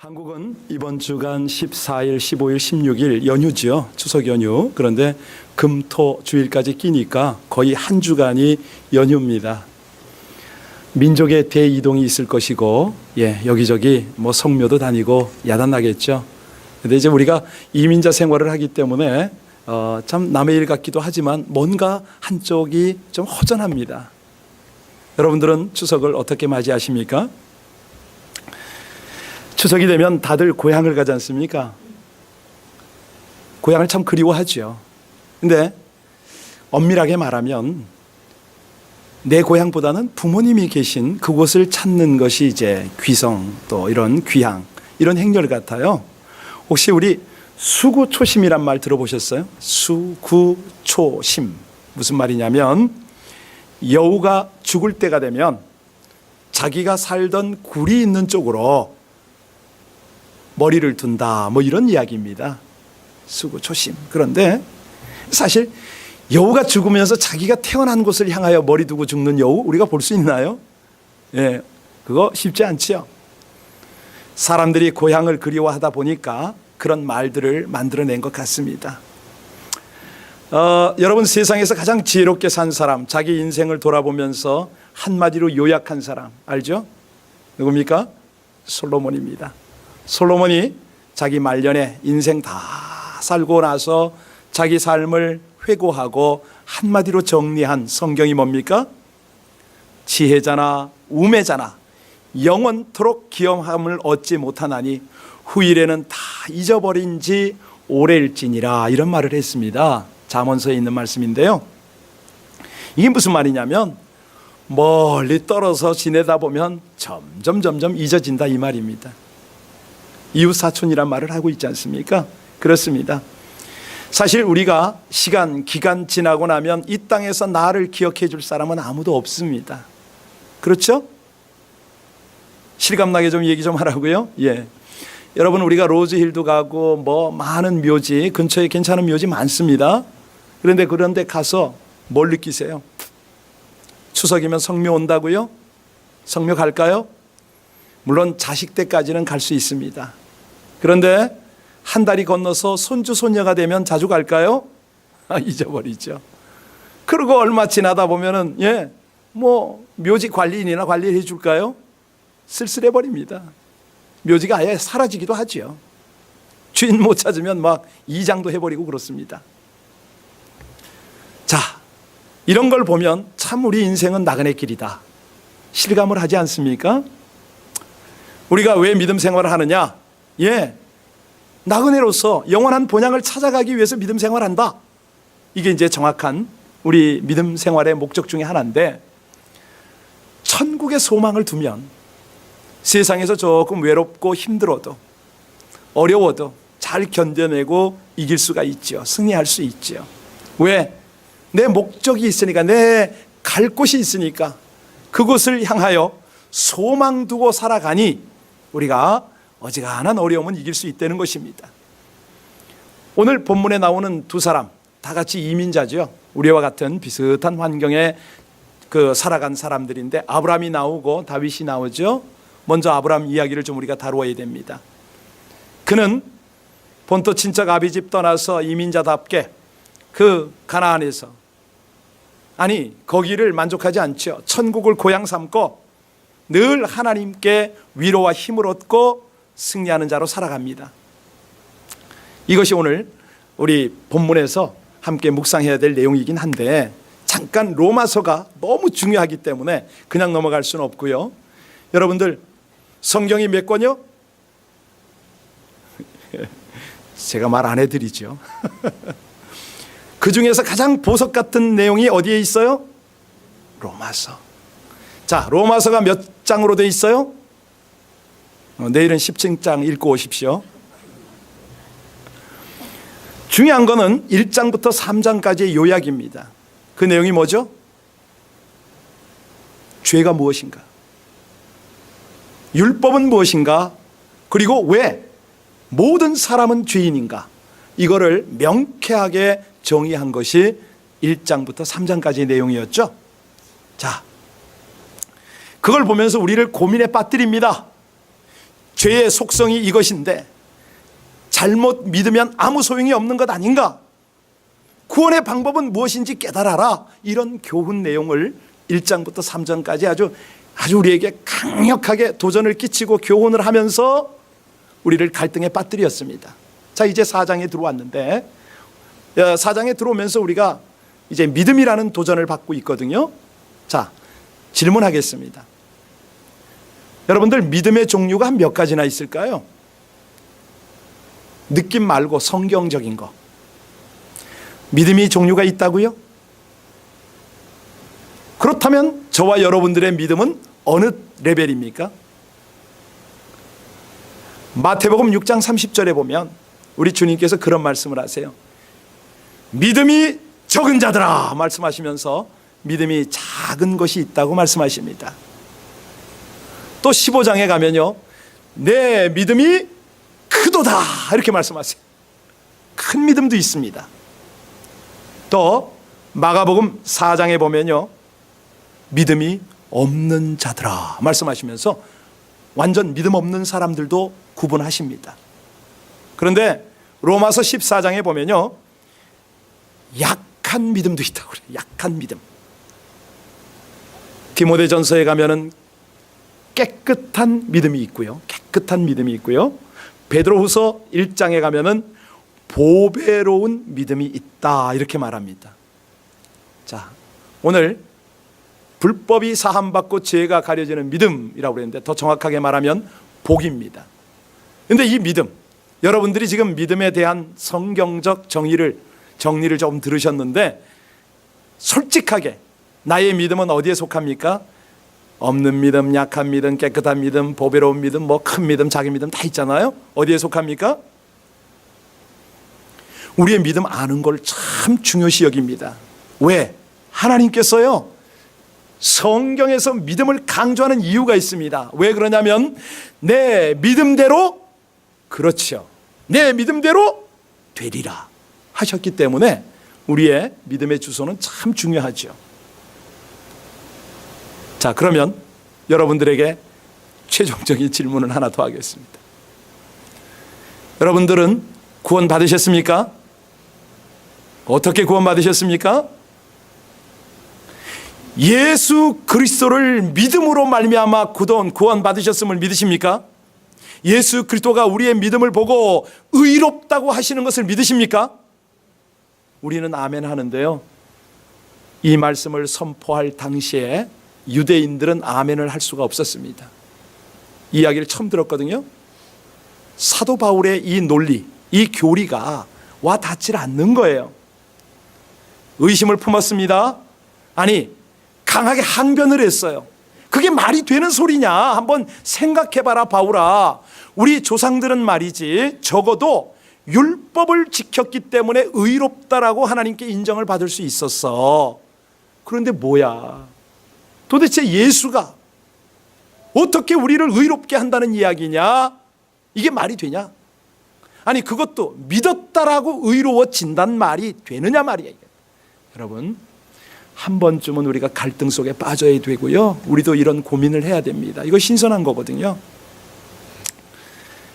한국은 이번 주간 14일, 15일, 16일 연휴죠. 추석 연휴. 그런데 금, 토, 주일까지 끼니까 거의 한 주간이 연휴입니다. 민족의 대이동이 있을 것이고, 여기저기 성묘도 다니고 야단나겠죠. 근데 이제 우리가 이민자 생활을 하기 때문에 참 남의 일 같기도 하지만 뭔가 한쪽이 좀 허전합니다. 여러분들은 추석을 어떻게 맞이하십니까? 추석이 되면 다들 고향을 가지 않습니까? 고향을 참 그리워하죠. 근데 엄밀하게 말하면 내 고향보다는 부모님이 계신 그곳을 찾는 것이 이제 귀성, 또 이런 귀향, 이런 행렬 같아요. 혹시 우리 수구초심이란 말 들어보셨어요? 수구초심. 무슨 말이냐면 여우가 죽을 때가 되면 자기가 살던 굴이 있는 쪽으로 머리를 둔다, 이런 이야기입니다. 수구초심. 그런데 사실 여우가 죽으면서 자기가 태어난 곳을 향하여 머리 두고 죽는 여우 우리가 볼 수 있나요? 그거 쉽지 않죠. 사람들이 고향을 그리워하다 보니까 그런 말들을 만들어낸 것 같습니다. 여러분, 세상에서 가장 지혜롭게 산 사람, 자기 인생을 돌아보면서 한마디로 요약한 사람 알죠? 누굽니까? 솔로몬입니다. 솔로몬이 자기 말년에 인생 다 살고 나서 자기 삶을 회고하고 한마디로 정리한 성경이 뭡니까? 지혜자나 우매자나 영원토록 기염함을 얻지 못하나니 후일에는 다 잊어버린 지 오래일지니라, 이런 말을 했습니다. 잠언서에 있는 말씀인데요. 이게 무슨 말이냐면 멀리 떨어져 지내다 보면 점점 잊어진다, 이 말입니다. 이웃사촌이란 말을 하고 있지 않습니까? 그렇습니다. 사실 우리가 시간, 기간 지나고 나면 이 땅에서 나를 기억해 줄 사람은 아무도 없습니다. 그렇죠? 실감나게 좀 얘기 좀 하라고요. 여러분, 우리가 로즈힐도 가고 많은 묘지, 근처에 괜찮은 묘지 많습니다. 그런데 가서 뭘 느끼세요? 추석이면 성묘 온다고요? 성묘 갈까요? 물론 자식 때까지는 갈 수 있습니다. 그런데 한 달이 건너서 손주 손녀가 되면 자주 갈까요? 잊어버리죠. 그리고 얼마 지나다 보면은 묘지 관리인이나 관리해 줄까요? 쓸쓸해 버립니다. 묘지가 아예 사라지기도 하죠. 주인 못 찾으면 막 이장도 해버리고 그렇습니다. 자, 이런 걸 보면 참 우리 인생은 나그네 길이다, 실감을 하지 않습니까? 우리가 왜 믿음 생활을 하느냐? 나그네로서 영원한 본향을 찾아가기 위해서 믿음 생활한다. 이게 이제 정확한 우리 믿음 생활의 목적 중에 하나인데, 천국의 소망을 두면 세상에서 조금 외롭고 힘들어도 어려워도 잘 견뎌내고 이길 수가 있죠. 승리할 수 있죠. 왜? 내 목적이 있으니까, 내 갈 곳이 있으니까 그곳을 향하여 소망 두고 살아가니 우리가 어지간한 어려움은 이길 수 있다는 것입니다. 오늘 본문에 나오는 두 사람 다 같이 이민자죠. 우리와 같은 비슷한 환경에 살아간 사람들인데 아브라함이 나오고 다윗이 나오죠. 먼저 아브라함 이야기를 좀 우리가 다루어야 됩니다. 그는 본토 친척 아비집 떠나서 이민자답게 그 가나안에서, 거기를 만족하지 않죠. 천국을 고향 삼고 늘 하나님께 위로와 힘을 얻고 승리하는 자로 살아갑니다. 이것이 오늘 우리 본문에서 함께 묵상해야 될 내용이긴 한데, 잠깐 로마서가 너무 중요하기 때문에 그냥 넘어갈 수는 없고요. 여러분들 성경이 몇 권이요? 제가 말 안 해드리죠. 그 중에서 가장 보석 같은 내용이 어디에 있어요? 로마서. 자, 로마서가 몇 장으로 돼 있어요? 내일은 17장 읽고 오십시오. 중요한 거는 1장부터 3장까지의 요약입니다. 그 내용이 뭐죠? 죄가 무엇인가? 율법은 무엇인가? 그리고 왜 모든 사람은 죄인인가? 이거를 명쾌하게 정의한 것이 1장부터 3장까지의 내용이었죠. 자, 그걸 보면서 우리를 고민에 빠뜨립니다. 죄의 속성이 이것인데 잘못 믿으면 아무 소용이 없는 것 아닌가? 구원의 방법은 무엇인지 깨달아라. 이런 교훈 내용을 1장부터 3장까지 아주 우리에게 강력하게 도전을 끼치고 교훈을 하면서 우리를 갈등에 빠뜨렸습니다. 자, 이제 4장에 들어왔는데 4장에 들어오면서 우리가 이제 믿음이라는 도전을 받고 있거든요. 자, 질문하겠습니다. 여러분들 믿음의 종류가 한 몇 가지나 있을까요? 느낌 말고 성경적인 거. 믿음이 종류가 있다고요? 그렇다면 저와 여러분들의 믿음은 어느 레벨입니까? 마태복음 6장 30절에 보면 우리 주님께서 그런 말씀을 하세요. 믿음이 적은 자들아 말씀하시면서 믿음이 작은 것이 있다고 말씀하십니다. 또 15장에 가면요, 내 믿음이 크도다 이렇게 말씀하세요. 큰 믿음도 있습니다. 또 마가복음 4장에 보면요, 믿음이 없는 자들아 말씀하시면서 완전 믿음 없는 사람들도 구분하십니다. 그런데 로마서 14장에 보면요, 약한 믿음도 있다고 그래요. 약한 믿음. 디모데전서에 가면은 깨끗한 믿음이 있고요. 깨끗한 믿음이 있고요. 베드로후서 1장에 가면은 보배로운 믿음이 있다 이렇게 말합니다. 자, 오늘 불법이 사함받고 죄가 가려지는 믿음이라고 그랬는데 더 정확하게 말하면 복입니다. 그런데 이 믿음, 여러분들이 지금 믿음에 대한 성경적 정리를 조금 들으셨는데 솔직하게 나의 믿음은 어디에 속합니까? 없는 믿음, 약한 믿음, 깨끗한 믿음, 보배로운 믿음, 뭐 큰 믿음, 작은 믿음 다 있잖아요. 어디에 속합니까? 우리의 믿음 아는 걸 참 중요시 여깁니다. 왜? 하나님께서요, 성경에서 믿음을 강조하는 이유가 있습니다. 왜 그러냐면 내 믿음대로, 그렇죠, 내 믿음대로 되리라 하셨기 때문에 우리의 믿음의 주소는 참 중요하죠. 자, 그러면 여러분들에게 최종적인 질문을 하나 더 하겠습니다. 여러분들은 구원 받으셨습니까? 어떻게 구원 받으셨습니까? 예수 그리스도를 믿음으로 말미암아 구원 받으셨음을 믿으십니까? 예수 그리스도가 우리의 믿음을 보고 의롭다고 하시는 것을 믿으십니까? 우리는 아멘 하는데요, 이 말씀을 선포할 당시에 유대인들은 아멘을 할 수가 없었습니다. 이 이야기를 처음 들었거든요. 사도 바울의 이 논리, 이 교리가 와 닿질 않는 거예요. 의심을 품었습니다. 아니, 강하게 항변을 했어요. 그게 말이 되는 소리냐? 한번 생각해봐라, 바울아. 우리 조상들은 말이지 적어도 율법을 지켰기 때문에 의롭다라고 하나님께 인정을 받을 수 있었어. 그런데 뭐야? 도대체 예수가 어떻게 우리를 의롭게 한다는 이야기냐? 이게 말이 되냐? 아니, 그것도 믿었다라고 의로워진단 말이 되느냐 말이에요. 여러분, 한 번쯤은 우리가 갈등 속에 빠져야 되고요, 우리도 이런 고민을 해야 됩니다. 이거 신선한 거거든요.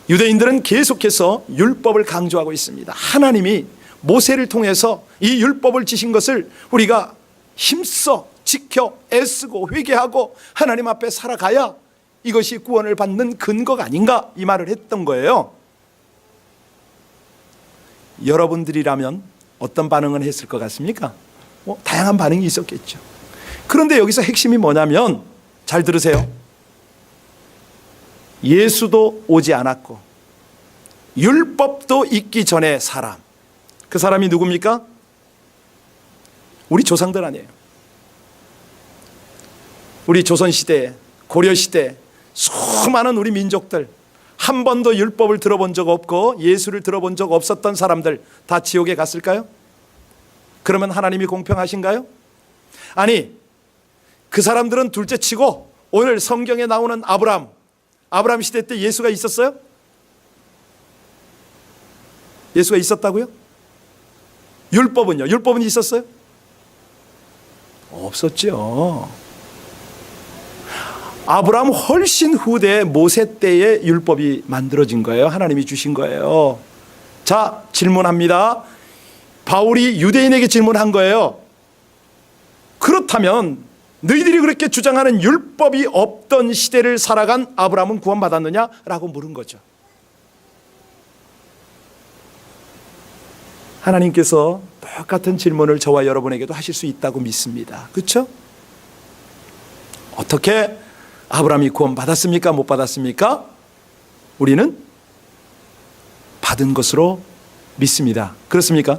유대인들은 계속해서 율법을 강조하고 있습니다. 하나님이 모세를 통해서 이 율법을 지신 것을 우리가 힘써 지켜 애쓰고 회개하고 하나님 앞에 살아가야 이것이 구원을 받는 근거가 아닌가, 이 말을 했던 거예요. 여러분들이라면 어떤 반응을 했을 것 같습니까? 다양한 반응이 있었겠죠. 그런데 여기서 핵심이 뭐냐면, 잘 들으세요. 예수도 오지 않았고 율법도 있기 전에 사람, 그 사람이 누굽니까? 우리 조상들 아니에요. 우리 조선시대, 고려시대 수많은 우리 민족들, 한 번도 율법을 들어본 적 없고 예수를 들어본 적 없었던 사람들 다 지옥에 갔을까요? 그러면 하나님이 공평하신가요? 아니, 그 사람들은 둘째치고 오늘 성경에 나오는 아브라함 시대 때 예수가 있었어요? 예수가 있었다고요? 율법은요? 율법은 있었어요? 없었죠. 아브라함 훨씬 후대 모세 때의 율법이 만들어진 거예요. 하나님이 주신 거예요. 자, 질문합니다. 바울이 유대인에게 질문한 거예요. 그렇다면 너희들이 그렇게 주장하는 율법이 없던 시대를 살아간 아브라함은 구원받았느냐? 라고 물은 거죠. 하나님께서 똑같은 질문을 저와 여러분에게도 하실 수 있다고 믿습니다. 그렇죠? 어떻게 아브라함이 구원받았습니까? 못 받았습니까? 우리는 받은 것으로 믿습니다. 그렇습니까?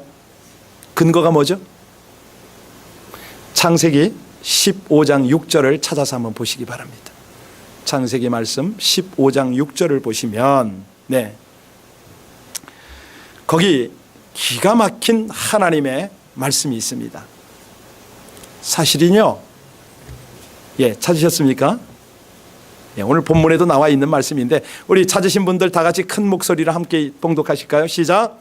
근거가 뭐죠? 창세기 15장 6절을 찾아서 한번 보시기 바랍니다. 창세기 말씀 15장 6절을 보시면 거기 기가 막힌 하나님의 말씀이 있습니다. 사실은요, 찾으셨습니까? 오늘 본문에도 나와 있는 말씀인데 우리 찾으신 분들 다 같이 큰 목소리로 함께 봉독하실까요? 시작.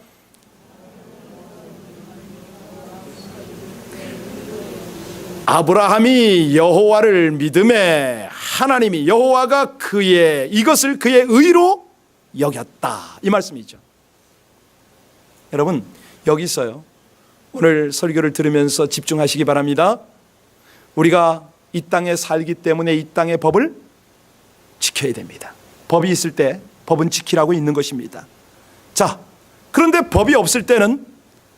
아브라함이 여호와를 믿음에 하나님이 여호와가 이것을 그의 의로 여겼다, 이 말씀이죠. 여러분, 여기 있어요. 오늘 설교를 들으면서 집중하시기 바랍니다. 우리가 이 땅에 살기 때문에 이 땅의 법을 지켜야 됩니다. 법이 있을 때 법은 지키라고 있는 것입니다. 자, 그런데 법이 없을 때는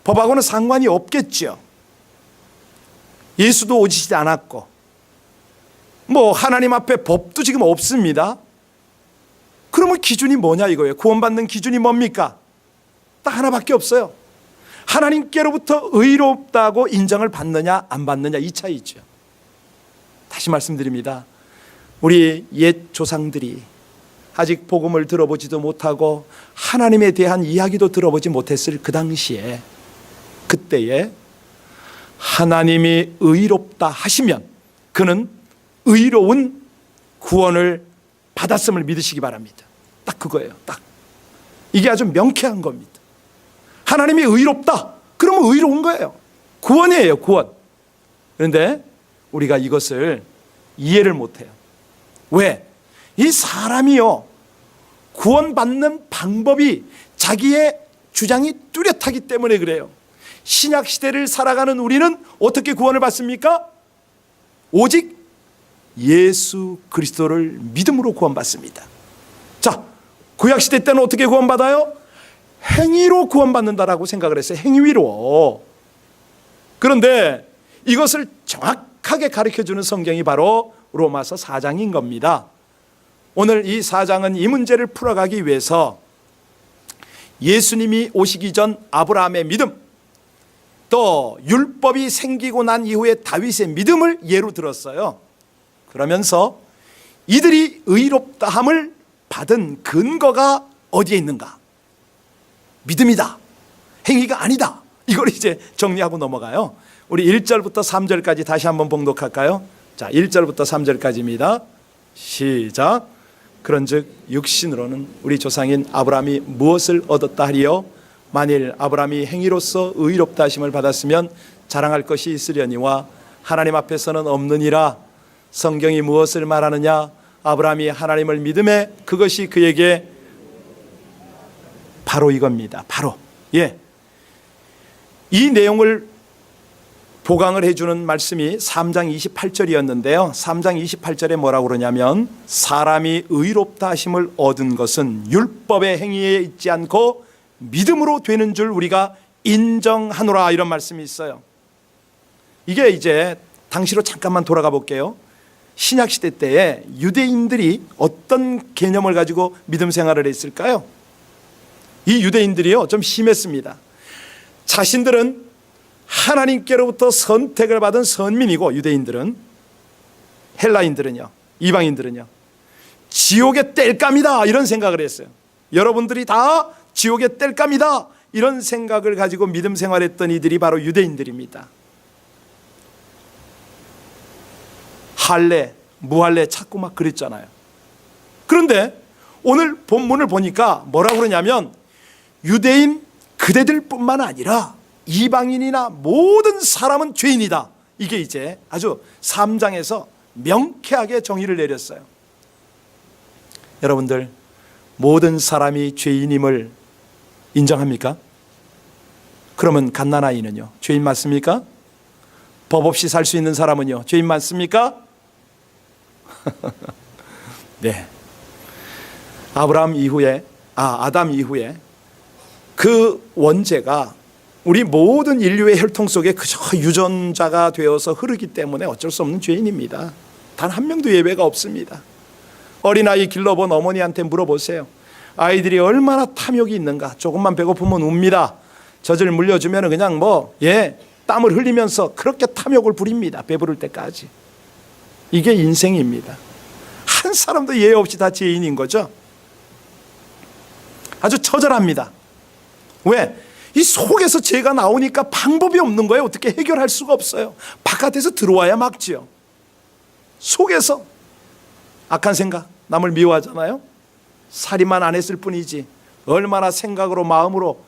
법하고는 상관이 없겠죠. 예수도 오시지 않았고 하나님 앞에 법도 지금 없습니다. 그러면 기준이 뭐냐 이거예요. 구원받는 기준이 뭡니까? 딱 하나밖에 없어요. 하나님께로부터 의롭다고 인정을 받느냐 안 받느냐, 이 차이죠. 다시 말씀드립니다. 우리 옛 조상들이 아직 복음을 들어보지도 못하고 하나님에 대한 이야기도 들어보지 못했을 그 당시에, 그때에 하나님이 의롭다 하시면 그는 의로운 구원을 받았음을 믿으시기 바랍니다. 딱 그거예요. 딱 이게 아주 명쾌한 겁니다. 하나님이 의롭다, 그러면 의로운 거예요. 구원이에요, 구원. 그런데 우리가 이것을 이해를 못해요. 왜? 이 사람이요, 구원받는 방법이 자기의 주장이 뚜렷하기 때문에 그래요. 신약 시대를 살아가는 우리는 어떻게 구원을 받습니까? 오직 예수 그리스도를 믿음으로 구원받습니다. 자, 구약 시대 때는 어떻게 구원받아요? 행위로 구원받는다라고 생각을 했어요. 행위로. 그런데 이것을 정확하게 가르쳐주는 성경이 바로 로마서 4장인 겁니다. 오늘 이 4장은 이 문제를 풀어가기 위해서 예수님이 오시기 전 아브라함의 믿음, 또 율법이 생기고 난 이후에 다윗의 믿음을 예로 들었어요. 그러면서 이들이 의롭다함을 받은 근거가 어디에 있는가? 믿음이다, 행위가 아니다. 이걸 이제 정리하고 넘어가요. 우리 1절부터 3절까지 다시 한번 봉독할까요? 자, 1절부터 3절까지입니다. 시작. 그런즉 육신으로는 우리 조상인 아브라함이 무엇을 얻었다 하리요? 만일 아브라함이 행위로서 의롭다 하심을 받았으면 자랑할 것이 있으려니와 하나님 앞에서는 없느니라. 성경이 무엇을 말하느냐? 아브라함이 하나님을 믿음에 그것이 그에게 바로 이겁니다. 바로. 이 내용을 보강을 해주는 말씀이 3장 28절이었는데요. 3장 28절에 뭐라고 그러냐면 사람이 의롭다 하심을 얻은 것은 율법의 행위에 있지 않고 믿음으로 되는 줄 우리가 인정하노라, 이런 말씀이 있어요. 이게 이제 당시로 잠깐만 돌아가 볼게요. 신약시대 때에 유대인들이 어떤 개념을 가지고 믿음 생활을 했을까요? 이 유대인들이요, 좀 심했습니다. 자신들은 하나님께로부터 선택을 받은 선민이고, 유대인들은, 헬라인들은요, 이방인들은요, 지옥의 땔감이다, 이런 생각을 했어요. 여러분들이 다 지옥의 땔감이다, 이런 생각을 가지고 믿음 생활했던 이들이 바로 유대인들입니다. 할례, 무할례 찾고 막 그랬잖아요. 그런데 오늘 본문을 보니까 뭐라고 그러냐면 유대인 그대들뿐만 아니라 이방인이나 모든 사람은 죄인이다. 이게 이제 아주 3장에서 명쾌하게 정의를 내렸어요. 여러분들, 모든 사람이 죄인임을 인정합니까? 그러면 갓난아이는요, 죄인 맞습니까? 법 없이 살 수 있는 사람은요, 죄인 맞습니까? 네. 아담 이후에 그 원죄가 우리 모든 인류의 혈통 속에 그저 유전자가 되어서 흐르기 때문에 어쩔 수 없는 죄인입니다. 단 한 명도 예외가 없습니다. 어린아이 길러본 어머니한테 물어보세요. 아이들이 얼마나 탐욕이 있는가. 조금만 배고프면 웁니다. 젖을 물려주면 그냥 땀을 흘리면서 그렇게 탐욕을 부립니다. 배부를 때까지. 이게 인생입니다. 한 사람도 예외 없이 다 죄인인 거죠. 아주 처절합니다. 왜? 이 속에서 죄가 나오니까 방법이 없는 거예요. 어떻게 해결할 수가 없어요. 바깥에서 들어와야 막지요. 속에서 악한 생각, 남을 미워하잖아요. 살인만 안 했을 뿐이지 얼마나 생각으로 마음으로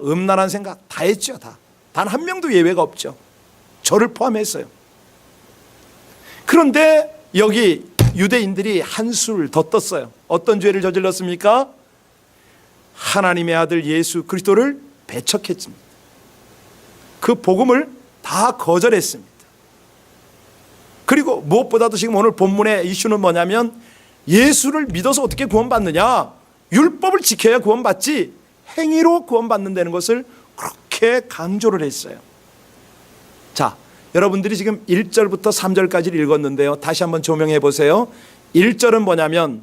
음란한 생각 다 했죠. 다. 단 한 명도 예외가 없죠. 저를 포함해서요. 그런데 여기 유대인들이 한술 더 떴어요. 어떤 죄를 저질렀습니까? 하나님의 아들 예수 그리스도를 배척했습니다. 그 복음을 다 거절했습니다. 그리고 무엇보다도 지금 오늘 본문의 이슈는 뭐냐면 예수를 믿어서 어떻게 구원받느냐? 율법을 지켜야 구원받지 행위로 구원받는다는 것을 그렇게 강조를 했어요. 자, 여러분들이 지금 1절부터 3절까지를 읽었는데요. 다시 한번 조명해 보세요. 1절은 뭐냐면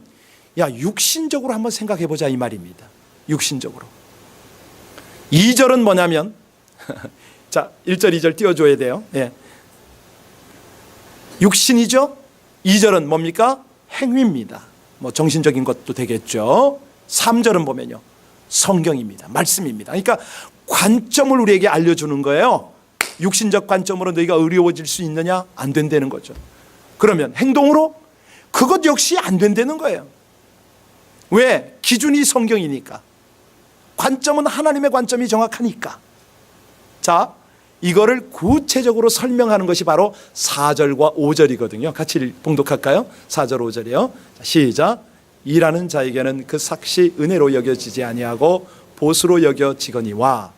육신적으로 한번 생각해 보자 이 말입니다. 육신적으로. 2절은 뭐냐면 자, 1절 2절 띄워줘야 돼요. 예. 육신이죠. 2절은 뭡니까? 행위입니다. 정신적인 것도 되겠죠. 3절은 보면요, 성경입니다. 말씀입니다. 그러니까 관점을 우리에게 알려주는 거예요. 육신적 관점으로 너희가 의로워질 수 있느냐? 안 된다는 거죠. 그러면 행동으로? 그것 역시 안 된다는 거예요. 왜? 기준이 성경이니까. 관점은 하나님의 관점이 정확하니까. 자, 이거를 구체적으로 설명하는 것이 바로 4절과 5절이거든요. 같이 봉독할까요? 4절 5절이요. 시작. 일하는 자에게는 그 삭시 은혜로 여겨지지 아니하고 보수로 여겨지거니와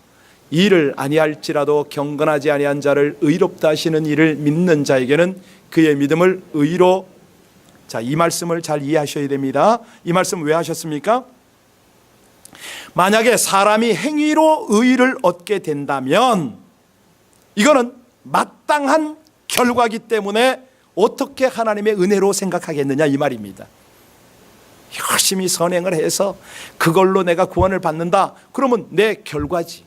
일을 아니할지라도 경건하지 아니한 자를 의롭다 하시는 이를 믿는 자에게는 그의 믿음을 의로. 자, 이 말씀을 잘 이해하셔야 됩니다. 이 말씀 왜 하셨습니까? 만약에 사람이 행위로 의를 얻게 된다면 이거는 마땅한 결과이기 때문에 어떻게 하나님의 은혜로 생각하겠느냐 이 말입니다. 열심히 선행을 해서 그걸로 내가 구원을 받는다. 그러면 내 결과지.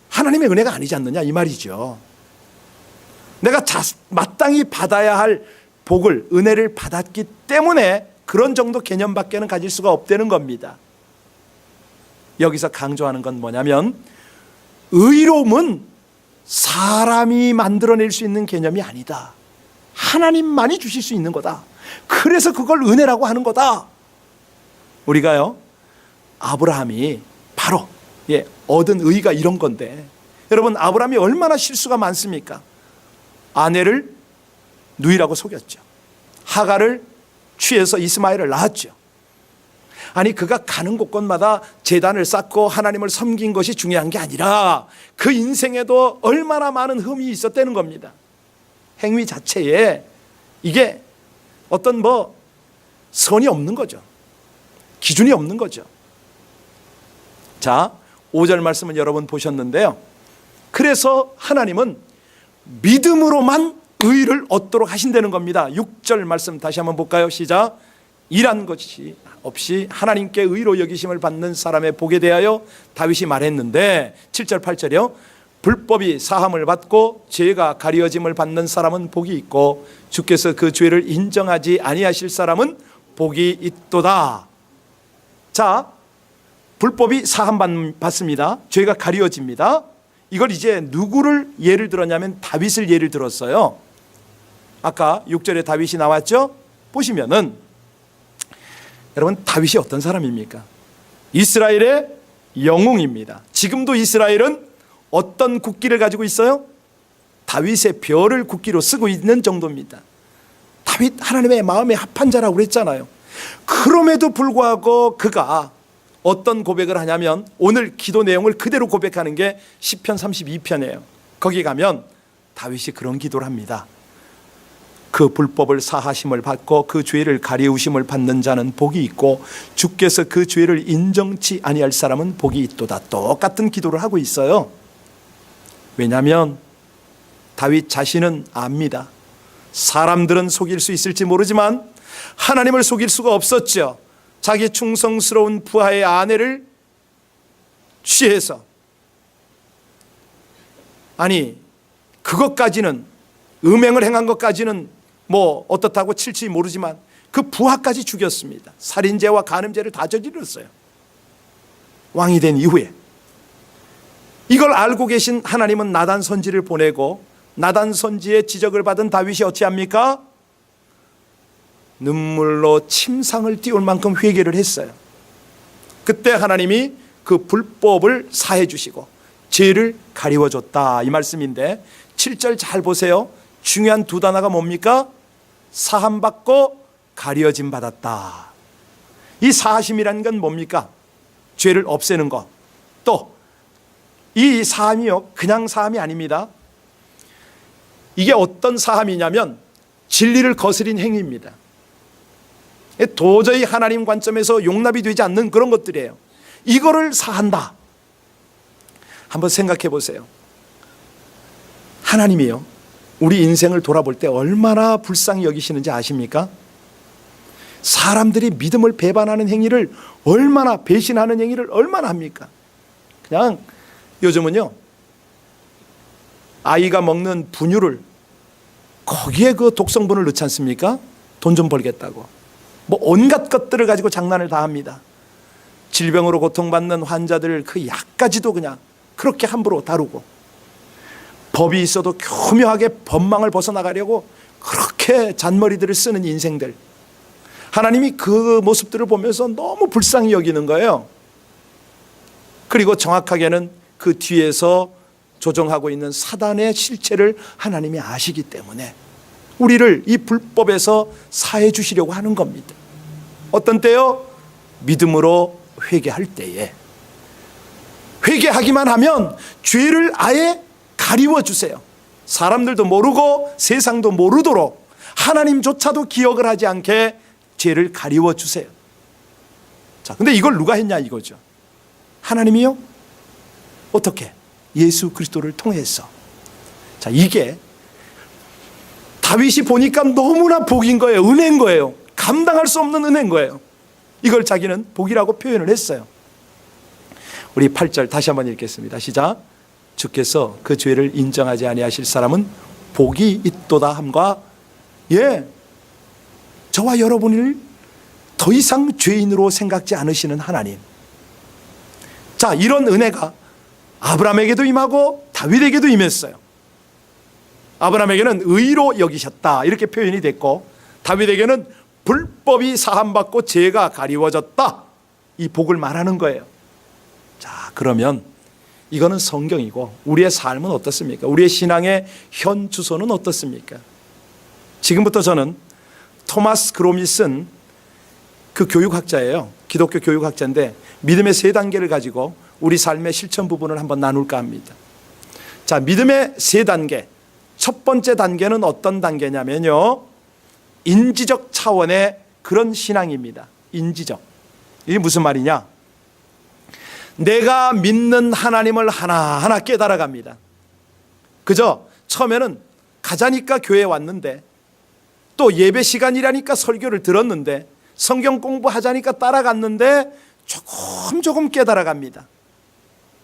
하나님의 은혜가 아니지 않느냐 이 말이죠. 내가 마땅히 받아야 할 복을, 은혜를 받았기 때문에 그런 정도 개념밖에는 가질 수가 없다는 겁니다. 여기서 강조하는 건 뭐냐면 의로움은 사람이 만들어낼 수 있는 개념이 아니다. 하나님만이 주실 수 있는 거다. 그래서 그걸 은혜라고 하는 거다. 우리가요, 아브라함이 바로 얻은 의가 이런 건데, 여러분 아브라함이 얼마나 실수가 많습니까? 아내를 누이라고 속였죠. 하갈을 취해서 이스마엘을 낳았죠. 아니 그가 가는 곳곳마다 제단을 쌓고 하나님을 섬긴 것이 중요한 게 아니라 그 인생에도 얼마나 많은 흠이 있었다는 겁니다. 행위 자체에 이게 어떤 선이 없는 거죠. 기준이 없는 거죠. 자, 5절 말씀은 여러분 보셨는데요. 그래서 하나님은 믿음으로만 의를 얻도록 하신다는 겁니다. 6절 말씀 다시 한번 볼까요? 시작. 일한 것이 없이 하나님께 의로 여기심을 받는 사람의 복에 대하여 다윗이 말했는데 7절 8절이요. 불법이 사함을 받고 죄가 가려짐을 받는 사람은 복이 있고 주께서 그 죄를 인정하지 아니하실 사람은 복이 있도다. 자, 불법이 사함 받습니다. 죄가 가려집니다. 이걸 이제 누구를 예를 들었냐면 다윗을 예를 들었어요. 아까 6절에 다윗이 나왔죠? 보시면은 여러분 다윗이 어떤 사람입니까? 이스라엘의 영웅입니다. 지금도 이스라엘은 어떤 국기를 가지고 있어요? 다윗의 별을 국기로 쓰고 있는 정도입니다. 다윗 하나님의 마음에 합한 자라고 그랬잖아요. 그럼에도 불구하고 그가 어떤 고백을 하냐면 오늘 기도 내용을 그대로 고백하는 게 시편 32편이에요. 거기 가면 다윗이 그런 기도를 합니다. 그 불법을 사하심을 받고 그 죄를 가리우심을 받는 자는 복이 있고 주께서 그 죄를 인정치 아니할 사람은 복이 있도다. 똑같은 기도를 하고 있어요. 왜냐하면 다윗 자신은 압니다. 사람들은 속일 수 있을지 모르지만 하나님을 속일 수가 없었죠. 자기 충성스러운 부하의 아내를 취해서, 아니 그것까지는, 음행을 행한 것까지는 뭐 어떻다고 칠지 모르지만 그 부하까지 죽였습니다. 살인죄와 간음죄를 다 저질렀어요. 왕이 된 이후에. 이걸 알고 계신 하나님은 나단 선지를 보내고 나단 선지의 지적을 받은 다윗이 어찌합니까? 눈물로 침상을 띄울 만큼 회개를 했어요. 그때 하나님이 그 불법을 사해 주시고 죄를 가리워줬다, 이 말씀인데 7절 잘 보세요. 중요한 두 단어가 뭡니까? 사함받고 가려짐 받았다. 이 사하심이라는 건 뭡니까? 죄를 없애는 것. 또 이 사함이요, 그냥 사함이 아닙니다. 이게 어떤 사함이냐면 진리를 거스린 행위입니다. 도저히 하나님 관점에서 용납이 되지 않는 그런 것들이에요. 이거를 사한다. 한번 생각해 보세요. 하나님이요, 우리 인생을 돌아볼 때 얼마나 불쌍히 여기시는지 아십니까? 사람들이 믿음을 배반하는 행위를 얼마나, 배신하는 행위를 얼마나 합니까? 그냥 요즘은요, 아이가 먹는 분유를 거기에 그 독성분을 넣지 않습니까? 돈 좀 벌겠다고. 뭐 온갖 것들을 가지고 장난을 다 합니다. 질병으로 고통받는 환자들 그 약까지도 그냥 그렇게 함부로 다루고, 법이 있어도 교묘하게 법망을 벗어나가려고 그렇게 잔머리들을 쓰는 인생들. 하나님이 그 모습들을 보면서 너무 불쌍히 여기는 거예요. 그리고 정확하게는 그 뒤에서 조종하고 있는 사단의 실체를 하나님이 아시기 때문에 우리를 이 불법에서 사해 주시려고 하는 겁니다. 어떤 때요? 믿음으로 회개할 때에. 회개하기만 하면 죄를 아예 가리워 주세요. 사람들도 모르고 세상도 모르도록, 하나님조차도 기억을 하지 않게 죄를 가리워 주세요. 자, 근데 이걸 누가 했냐 이거죠. 하나님이요? 어떻게? 예수 그리스도를 통해서. 자, 이게 다윗이 보니까 너무나 복인 거예요. 은혜인 거예요. 감당할 수 없는 은혜인 거예요. 이걸 자기는 복이라고 표현을 했어요. 우리 8절 다시 한번 읽겠습니다. 시작. 주께서 그 죄를 인정하지 아니하실 사람은 복이 있도다 함과, 저와 여러분을 더 이상 죄인으로 생각지 않으시는 하나님. 자, 이런 은혜가 아브라함에게도 임하고 다윗에게도 임했어요. 아브라함에게는 의로 여기셨다, 이렇게 표현이 됐고, 다윗에게는 불법이 사함받고 죄가 가리워졌다, 이 복을 말하는 거예요. 자, 그러면 이거는 성경이고 우리의 삶은 어떻습니까? 우리의 신앙의 현 주소는 어떻습니까? 지금부터 저는 토마스 그롬이 쓴 그 교육학자예요. 기독교 교육학자인데 믿음의 세 단계를 가지고 우리 삶의 실천 부분을 한번 나눌까 합니다. 자, 믿음의 세 단계. 첫 번째 단계는 어떤 단계냐면요, 인지적 차원의 그런 신앙입니다. 인지적. 이게 무슨 말이냐? 내가 믿는 하나님을 하나하나 깨달아갑니다. 그저 처음에는 가자니까 교회에 왔는데, 또 예배 시간이라니까 설교를 들었는데, 성경 공부하자니까 따라갔는데 조금 깨달아갑니다.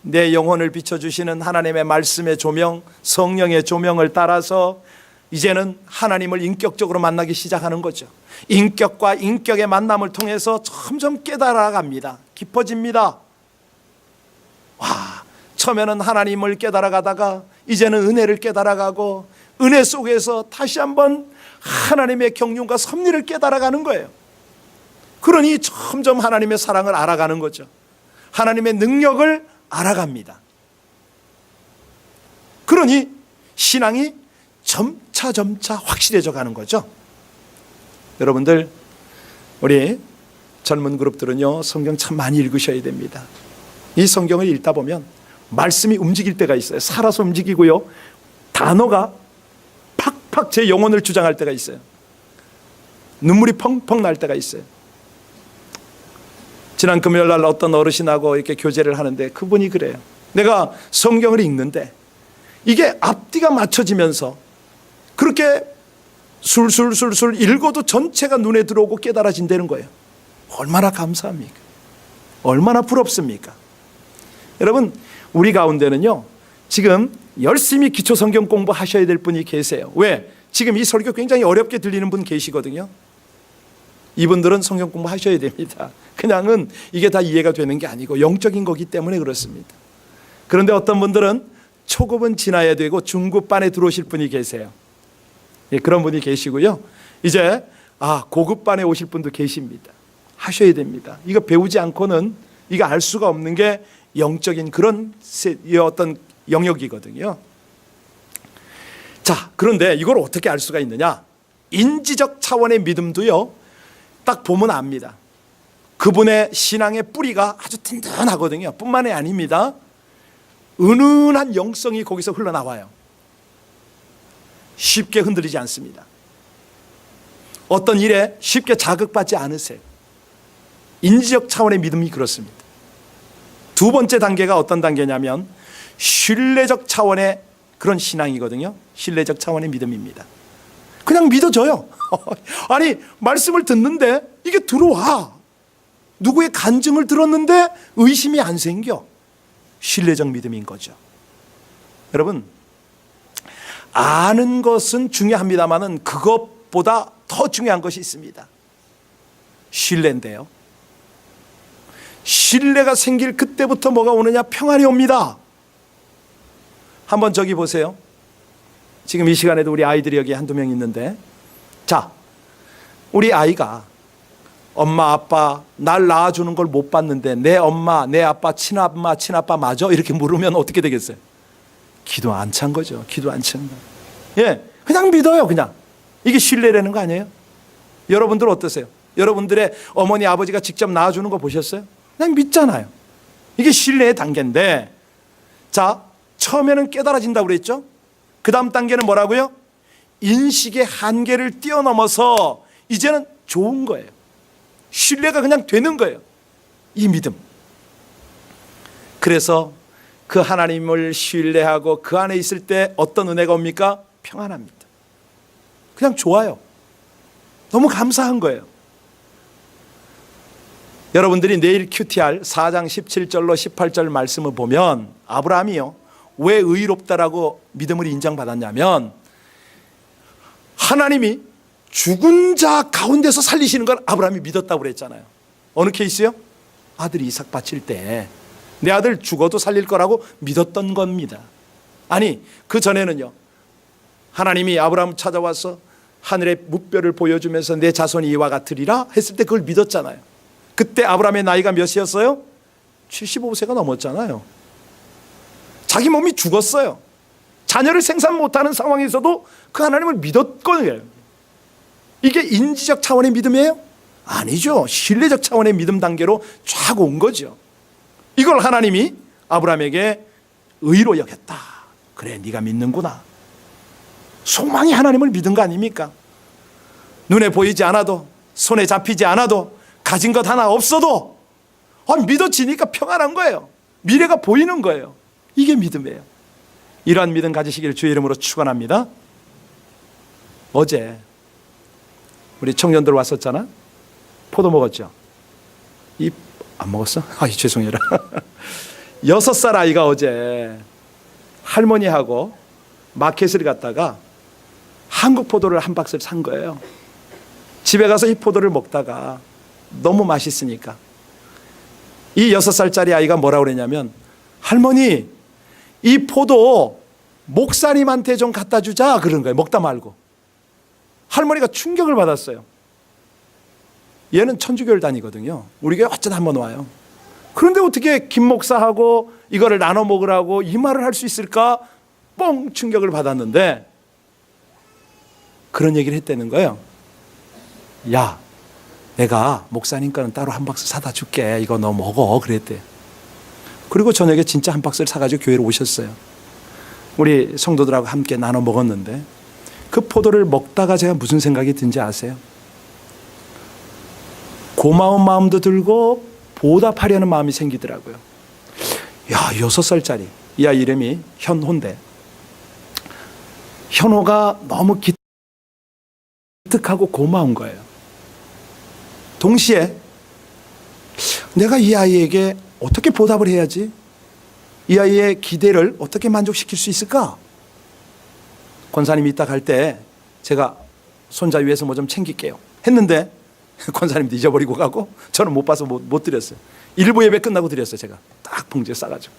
내 영혼을 비춰주시는 하나님의 말씀의 조명, 성령의 조명을 따라서 이제는 하나님을 인격적으로 만나기 시작하는 거죠. 인격과 인격의 만남을 통해서 점점 깨달아갑니다. 깊어집니다. 와, 처음에는 하나님을 깨달아가다가 이제는 은혜를 깨달아가고, 은혜 속에서 다시 한번 하나님의 경륜과 섭리를 깨달아가는 거예요. 그러니 점점 하나님의 사랑을 알아가는 거죠. 하나님의 능력을 알아갑니다. 그러니 신앙이 점차 확실해져 가는 거죠. 여러분들, 우리 젊은 그룹들은요, 성경 참 많이 읽으셔야 됩니다. 이 성경을 읽다 보면 말씀이 움직일 때가 있어요. 살아서 움직이고요, 단어가 팍팍 제 영혼을 주장할 때가 있어요. 눈물이 펑펑 날 때가 있어요. 지난 금요일 날 어떤 어르신하고 이렇게 교제를 하는데 그분이 그래요. 내가 성경을 읽는데 이게 앞뒤가 맞춰지면서 그렇게 술술술술 읽어도 전체가 눈에 들어오고 깨달아진다는 거예요. 얼마나 감사합니까? 얼마나 부럽습니까? 여러분, 우리 가운데는요, 지금 열심히 기초 성경 공부하셔야 될 분이 계세요. 왜? 지금 이 설교 굉장히 어렵게 들리는 분 계시거든요. 이분들은 성경 공부하셔야 됩니다. 그냥은 이게 다 이해가 되는 게 아니고 영적인 거기 때문에 그렇습니다. 그런데 어떤 분들은 초급은 지나야 되고 중급반에 들어오실 분이 계세요. 예, 그런 분이 계시고요. 이제 고급반에 오실 분도 계십니다. 하셔야 됩니다. 이거 배우지 않고는 이거 알 수가 없는 게 영적인 그런 어떤 영역이거든요. 자, 그런데 이걸 어떻게 알 수가 있느냐? 인지적 차원의 믿음도요, 딱 보면 압니다. 그분의 신앙의 뿌리가 아주 든든하거든요. 뿐만이 아닙니다. 은은한 영성이 거기서 흘러나와요. 쉽게 흔들리지 않습니다. 어떤 일에 쉽게 자극받지 않으세요. 인지적 차원의 믿음이 그렇습니다. 두 번째 단계가 어떤 단계냐면 신뢰적 차원의 그런 신앙이거든요. 신뢰적 차원의 믿음입니다. 그냥 믿어져요. 아니, 말씀을 듣는데 이게 들어와. 누구의 간증을 들었는데 의심이 안 생겨. 신뢰적 믿음인 거죠. 여러분, 아는 것은 중요합니다만은 그것보다 더 중요한 것이 있습니다. 신뢰인데요. 신뢰가 생길 그때부터 뭐가 오느냐? 평안이 옵니다. 한번 저기 보세요. 지금 이 시간에도 우리 아이들이 여기 한두 명 있는데, 자, 우리 아이가 엄마 아빠 날 낳아주는 걸 못 봤는데 내 엄마 내 아빠 친엄마 친아빠 맞아? 이렇게 물으면 어떻게 되겠어요? 기도 안 찬 거죠. 기도 안 찬 거. 예, 그냥 믿어요. 그냥. 이게 신뢰라는 거 아니에요? 여러분들 어떠세요? 여러분들의 어머니 아버지가 직접 낳아주는 거 보셨어요? 그냥 믿잖아요. 이게 신뢰의 단계인데, 자, 처음에는 깨달아진다고 그랬죠? 그 다음 단계는 뭐라고요? 인식의 한계를 뛰어넘어서 이제는 좋은 거예요. 신뢰가 그냥 되는 거예요. 이 믿음. 그래서 그 하나님을 신뢰하고 그 안에 있을 때 어떤 은혜가 옵니까? 평안합니다. 그냥 좋아요. 너무 감사한 거예요. 여러분들이 내일 QTR 4장 17절로 18절 말씀을 보면 아브라함이요, 왜 의롭다라고 믿음을 인정받았냐면 하나님이 죽은 자 가운데서 살리시는 걸 아브라함이 믿었다고 그랬잖아요. 어느 케이스요? 아들 이삭 바칠 때 내 아들 죽어도 살릴 거라고 믿었던 겁니다. 아니, 그 전에는요, 하나님이 아브라함 찾아와서 하늘의 무뼈를 보여주면서 내 자손이 이와 같으리라 했을 때 그걸 믿었잖아요. 그때 아브라함의 나이가 몇이었어요? 75세가 넘었잖아요. 자기 몸이 죽었어요. 자녀를 생산 못하는 상황에서도 그 하나님을 믿었거든요. 이게 인지적 차원의 믿음이에요? 아니죠. 신뢰적 차원의 믿음 단계로 쫙 온 거죠. 이걸 하나님이 아브라함에게 의로 여겼다. 그래, 네가 믿는구나. 소망이 하나님을 믿은 거 아닙니까? 눈에 보이지 않아도, 손에 잡히지 않아도, 가진 것 하나 없어도 믿어지니까 평안한 거예요. 미래가 보이는 거예요. 이게 믿음이에요. 이러한 믿음 가지시기를 주의 이름으로 축원합니다. 어제 우리 청년들 왔었잖아. 포도 먹었죠? 안 먹었어? 죄송해라. 6살 아이가 어제 할머니하고 마켓을 갔다가 한국 포도를 한 박스를 산 거예요. 집에 가서 이 포도를 먹다가 너무 맛있으니까 이 6살짜리 아이가 뭐라고 그랬냐면, 할머니, 이 포도 목사님한테 좀 갖다 주자, 그런 거예요. 먹다 말고. 할머니가 충격을 받았어요. 얘는 천주교를 다니거든요. 우리 교회 어쩌다 한번 와요. 그런데 어떻게 김 목사하고 이거를 나눠 먹으라고 이 말을 할 수 있을까? 뻥 충격을 받았는데 그런 얘기를 했다는 거예요. 야, 내가 목사님 거는 따로 한 박스 사다 줄게. 이거 너 먹어. 그랬대요. 그리고 저녁에 진짜 한 박스를 사가지고 교회로 오셨어요. 우리 성도들하고 함께 나눠 먹었는데 그 포도를 먹다가 제가 무슨 생각이 든지 아세요? 고마운 마음도 들고 보답하려는 마음이 생기더라고요. 야, 6살짜리. 이 아이 이름이 현호인데 현호가 너무 기특하고 고마운 거예요. 동시에 내가 이 아이에게 어떻게 보답을 해야지? 이 아이의 기대를 어떻게 만족시킬 수 있을까? 권사님이 이따 갈 때 제가 손자 위해서 뭐 좀 챙길게요 했는데 권사님도 잊어버리고 가고 저는 못 봐서 못 드렸어요. 일부 예배 끝나고 드렸어요. 제가 딱 봉지에 싸가지고.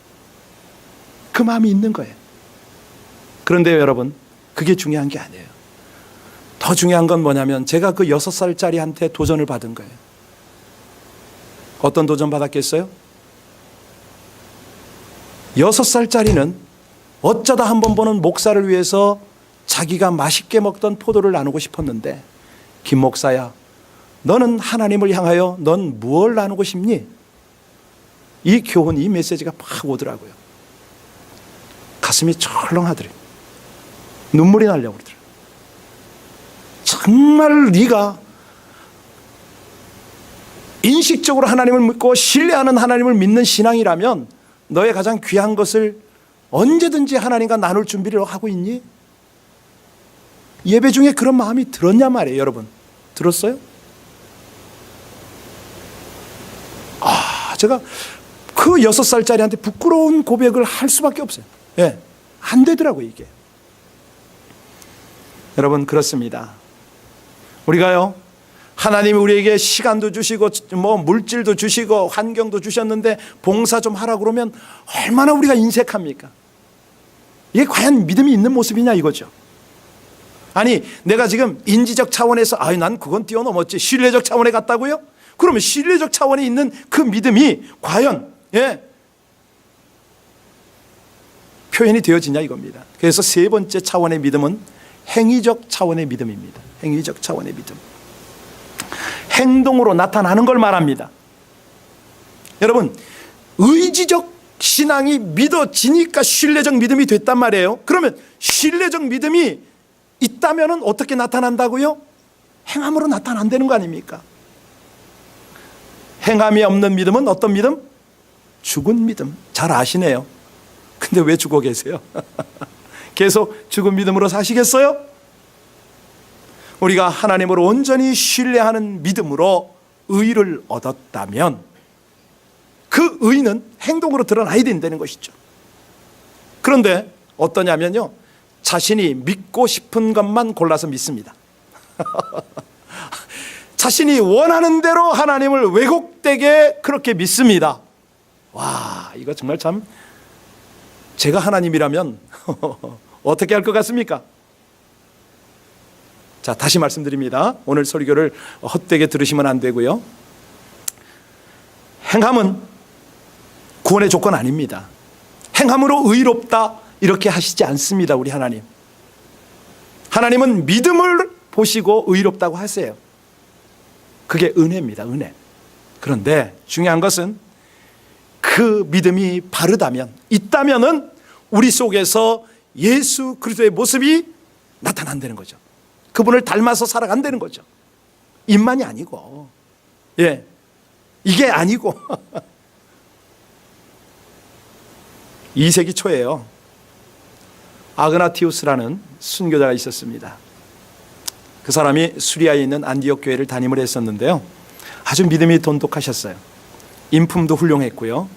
그 마음이 있는 거예요. 그런데 여러분, 그게 중요한 게 아니에요. 더 중요한 건 뭐냐면 제가 그 6살짜리한테 도전을 받은 거예요. 어떤 도전 받았겠어요? 6살짜리는 어쩌다 한 번 보는 목사를 위해서 자기가 맛있게 먹던 포도를 나누고 싶었는데, 김 목사야, 너는 하나님을 향하여 넌 무엇을 나누고 싶니? 이 교훈, 이 메시지가 팍 오더라고요. 가슴이 철렁하더래요. 눈물이 나려고 그러더라고요. 정말 네가 인식적으로 하나님을 믿고 신뢰하는 하나님을 믿는 신앙이라면 너의 가장 귀한 것을 언제든지 하나님과 나눌 준비를 하고 있니? 예배 중에 그런 마음이 들었냐 말이에요. 여러분, 들었어요? 제가 그 6살짜리한테 부끄러운 고백을 할 수밖에 없어요. 예, 안 되더라고요, 이게. 여러분, 그렇습니다. 우리가요, 하나님이 우리에게 시간도 주시고 뭐 물질도 주시고 환경도 주셨는데 봉사 좀 하라고 그러면 얼마나 우리가 인색합니까? 이게 과연 믿음이 있는 모습이냐 이거죠. 아니, 내가 지금 인지적 차원에서 난 그건 뛰어넘었지, 신뢰적 차원에 갔다고요? 그러면 신뢰적 차원에 있는 그 믿음이 과연 표현이 되어지냐 이겁니다. 그래서 세 번째 차원의 믿음은 행위적 차원의 믿음입니다. 행위적 차원의 믿음. 행동으로 나타나는 걸 말합니다. 여러분, 의지적 신앙이 믿어지니까 신뢰적 믿음이 됐단 말이에요. 그러면 신뢰적 믿음이 있다면 어떻게 나타난다고요? 행함으로 나타난다는 거 아닙니까? 행함이 없는 믿음은 어떤 믿음? 죽은 믿음. 잘 아시네요. 근데 왜 죽어 계세요? 계속 죽은 믿음으로 사시겠어요? 우리가 하나님을 온전히 신뢰하는 믿음으로 의를 얻었다면 그 의는 행동으로 드러나야 된다는 것이죠. 그런데 어떠냐면요, 자신이 믿고 싶은 것만 골라서 믿습니다. 자신이 원하는 대로 하나님을 왜곡되게 그렇게 믿습니다. 와, 이거 정말 참, 제가 하나님이라면 어떻게 할 것 같습니까? 자, 다시 말씀드립니다. 오늘 설교를 헛되게 들으시면 안 되고요. 행함은 구원의 조건 아닙니다. 행함으로 의롭다 이렇게 하시지 않습니다. 우리 하나님. 하나님은 믿음을 보시고 의롭다고 하세요. 그게 은혜입니다. 은혜. 그런데 중요한 것은 그 믿음이 바르다면, 있다면은 우리 속에서 예수 그리스도의 모습이 나타난다는 거죠. 그분을 닮아서 살아간다는 거죠. 입만이 아니고, 이게 아니고 2세기 초에요, 아그나티우스라는 순교자가 있었습니다. 그 사람이 수리아에 있는 안디옥 교회를 담임을 했었는데요, 아주 믿음이 돈독하셨어요. 인품도 훌륭했고요,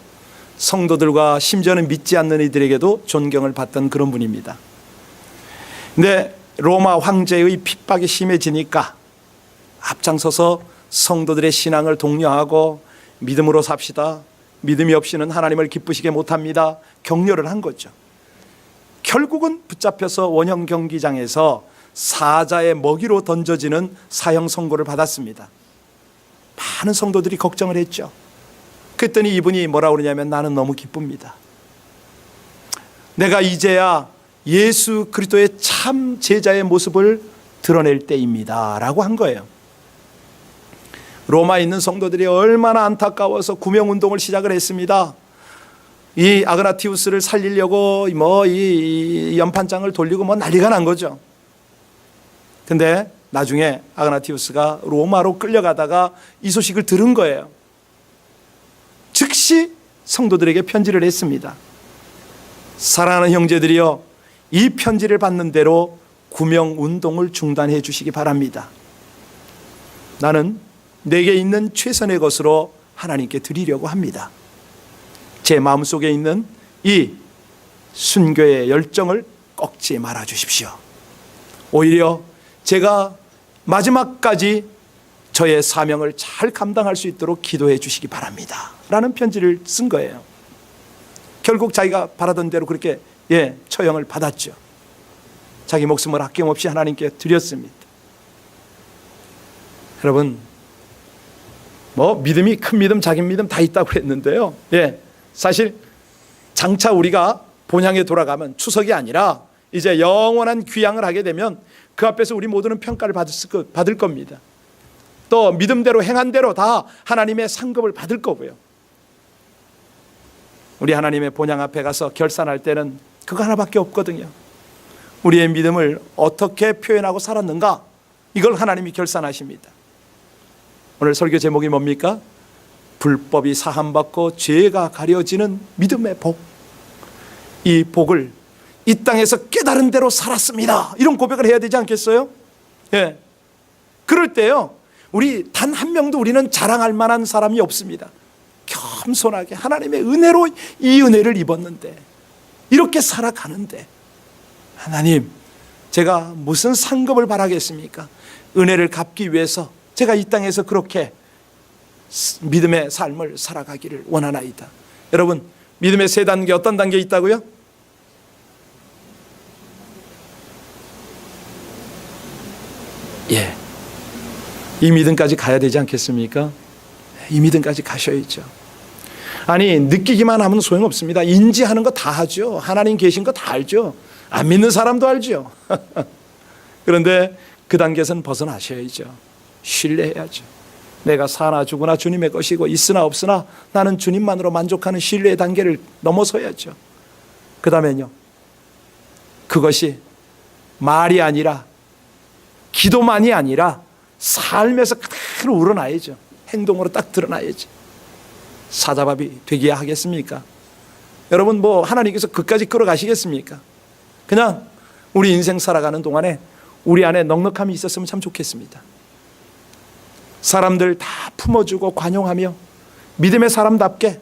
성도들과 심지어는 믿지 않는 이들에게도 존경을 받던 그런 분입니다. 근데 로마 황제의 핍박이 심해지니까 앞장서서 성도들의 신앙을 독려하고 믿음으로 삽시다, 믿음이 없이는 하나님을 기쁘시게 못합니다, 격려를 한 거죠. 결국은 붙잡혀서 원형 경기장에서 사자의 먹이로 던져지는 사형 선고를 받았습니다. 많은 성도들이 걱정을 했죠. 그랬더니 이분이 뭐라고 그러냐면, 나는 너무 기쁩니다. 내가 이제야 예수 그리스도의 참 제자의 모습을 드러낼 때입니다 라고 한 거예요. 로마에 있는 성도들이 얼마나 안타까워서 구명운동을 시작을 했습니다. 이 아그나티우스를 살리려고 이 연판장을 돌리고 난리가 난 거죠. 근데 나중에 아그나티우스가 로마로 끌려가다가 이 소식을 들은 거예요. 즉시 성도들에게 편지를 했습니다. 사랑하는 형제들이여, 이 편지를 받는 대로 구명운동을 중단해 주시기 바랍니다. 나는 내게 있는 최선의 것으로 하나님께 드리려고 합니다. 제 마음속에 있는 이 순교의 열정을 꺾지 말아 주십시오. 오히려 제가 마지막까지 저의 사명을 잘 감당할 수 있도록 기도해 주시기 바랍니다. 라는 편지를 쓴 거예요. 결국 자기가 바라던 대로 그렇게 처형을 받았죠. 자기 목숨을 아낌없이 하나님께 드렸습니다. 여러분, 믿음이 큰 믿음, 작은 믿음 다 있다고 했는데요. 사실 장차 우리가 본향에 돌아가면 추석이 아니라 이제 영원한 귀향을 하게 되면 그 앞에서 우리 모두는 평가를 받을 겁니다. 또 믿음대로 행한 대로 다 하나님의 상급을 받을 거고요. 우리 하나님의 본향 앞에 가서 결산할 때는 그거 하나밖에 없거든요. 우리의 믿음을 어떻게 표현하고 살았는가, 이걸 하나님이 결산하십니다. 오늘 설교 제목이 뭡니까? 불법이 사함받고 죄가 가려지는 믿음의 복. 이 복을 이 땅에서 깨달은 대로 살았습니다, 이런 고백을 해야 되지 않겠어요? 그럴 때요, 우리 단 한 명도 우리는 자랑할 만한 사람이 없습니다. 겸손하게 하나님의 은혜로 이 은혜를 입었는데, 이렇게 살아가는데, 하나님, 제가 무슨 상급을 바라겠습니까? 은혜를 갚기 위해서 제가 이 땅에서 그렇게 믿음의 삶을 살아가기를 원하나이다. 여러분, 믿음의 세 단계, 어떤 단계 있다고요? 이 믿음까지 가야 되지 않겠습니까? 이 믿음까지 가셔야죠. 아니, 느끼기만 하면 소용없습니다. 인지하는 거 다 하죠. 하나님 계신 거 다 알죠. 안 믿는 사람도 알죠. 그런데 그 단계에서는 벗어나셔야죠. 신뢰해야죠. 내가 사나 죽으나 주님의 것이고 있으나 없으나 나는 주님만으로 만족하는 신뢰의 단계를 넘어서야죠. 그 다음에요, 그것이 말이 아니라, 기도만이 아니라 삶에서 그대로 우러나야죠. 행동으로 딱 드러나야죠. 사자밥이 되기야 하겠습니까? 여러분, 하나님께서 그까지 끌어가시겠습니까? 그냥 우리 인생 살아가는 동안에 우리 안에 넉넉함이 있었으면 참 좋겠습니다. 사람들 다 품어주고 관용하며 믿음의 사람답게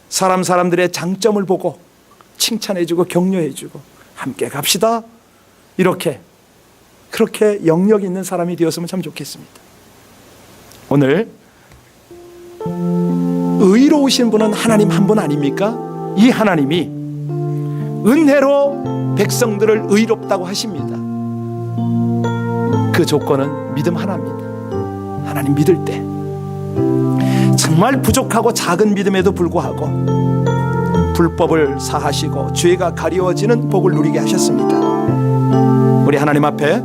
사람들의 장점을 보고 칭찬해주고 격려해주고 함께 갑시다, 그렇게 영역 있는 사람이 되었으면 참 좋겠습니다. 오늘 의로우신 분은 하나님 한 분 아닙니까? 이 하나님이 은혜로 백성들을 의롭다고 하십니다. 그 조건은 믿음 하나입니다. 하나님 믿을 때 정말 부족하고 작은 믿음에도 불구하고 불법을 사하시고 죄가 가리워지는 복을 누리게 하셨습니다. 우리 하나님 앞에,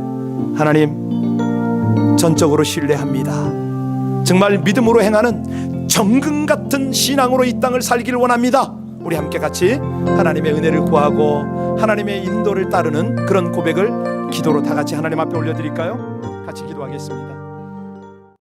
하나님 전적으로 신뢰합니다. 정말 믿음으로 행하는 정금 같은 신앙으로 이 땅을 살기를 원합니다. 우리 함께 같이 하나님의 은혜를 구하고 하나님의 인도를 따르는 그런 고백을 기도로 다 같이 하나님 앞에 올려드릴까요? 같이 기도하겠습니다.